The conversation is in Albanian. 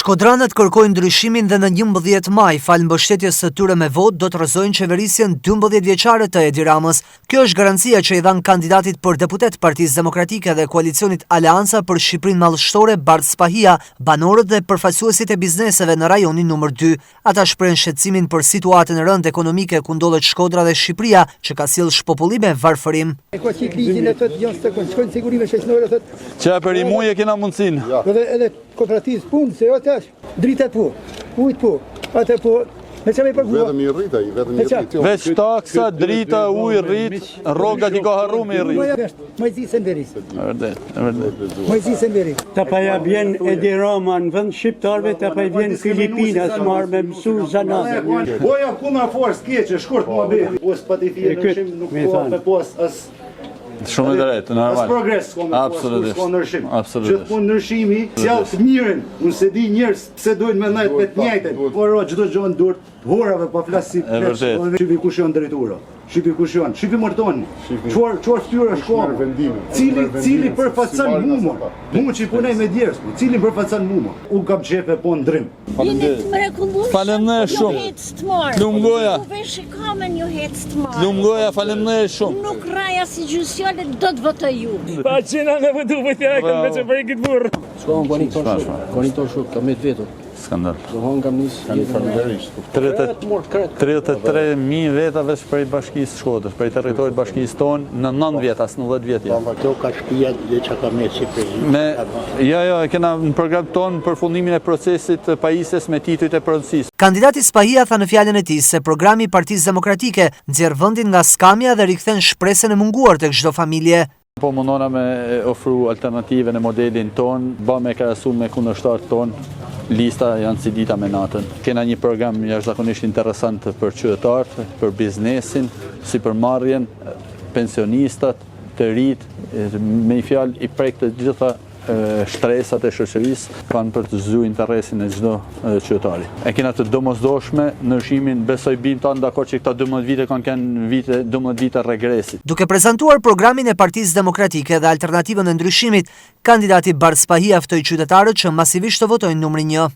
Shkodranët kërkojnë ndryshimin dhe në 11 maj, falë mbështetjes së tyre me votë, do të rrëzojnë qeverisjen 12 vjeçare të Edi Ramës. Kjo është garancia që i dhan kandidatit për deputet Partisë Demokratike dhe koalicionit Aleanca për Shqipërinë Mallështore Bart Spahia, banorët dhe përfaqësuesit e bizneseve në rajonin numër 2. Ata shprehen shqetësimin për situatën e rëndë ekonomike ku ndodhet Shkodra dhe Shqipëria, që ka sjellë shpopullim e varfërim. Që për i muj e kena mundësinë. Edhe kooperativës punë, se jo tash, dritat po, ujtë po, atë po, me që me përgua. Vetëm i rrita, vetëm i rrita. Veç taksa, drita, ujë, rrit, rogat i ka harru me rrit. Majzi se nderis. Vërdet, vërdet. Majzi se nderis. Ta pa ja vjen Edi Rama në vend shqiptarve, ta pa vjen Filipinas marrë me mësu zanate. Boja ku ma forës keqe, shkurt mua beti. Pos pa t'i thje nërshim, nuk po me pos as... Shumë e drejtë, normal. As progres s'ko me pos, s'ko nërshim. Gjithë pun nërshimi, sjallë të miren, unë se di njërës pse dojnë me najtë me të njajten. Por gjithë gjohën durët, horave pa flasë si pleç. Shqipi kush janë drejtura, Shqipi kush janë, Shqipi mërtoni. Qor ftyra shkomë, cili përfacan mumor. Mu që i punej me djerës, cili përfacan mumor. U kam qepe po në drim. Falemner shumë. Lumgoja. Lumgoja, falemner shumë. Nuk raja si gjysjale do të votoj ju. Pa qena në vëtu për tjera këmë me që për i këtë burë. Shko në konitor shumë, ka me të vetur. Skandal. Zohon kam nisë jetë 33.000 veta veç për i bashkisë Shkodrës, për i territorit bashkisë tonë në 9 vjet, as në 10 vjet. Këto ka shpia dhe që ka me si për Jo, kena në program tonë për fundimin e procesit të pajisjes me titujt e pronësisë. Kandidati Spahia tha në fjalën e tij se programi i Partisë Demokratike nxjerr vendin nga skamja dhe rikthen shpresën e munguar tek çdo familje. Po mundona me ofru alternative në modelin ton, ba me krahasu me kundërshtarët ton, lista janë si dita me natën. Kena një program jashtëzakonisht interesant për qytetarët, për biznesin, si për marrjen, pensionistat, të rit, me një fjalë i prek të gjitha shtresat e shoqërisë kanë për të zgjuar interesin e çdo qytetari. E kena të domosdoshme ndryshimin, besoj bim ta dakord që këta 12 vite kanë 12 vite regresi. Duke prezantuar programin e Partisë Demokratike dhe alternativën e ndryshimit, kandidati Bart Spahia ftoi qytetarët që masivisht të votojnë numrin 1.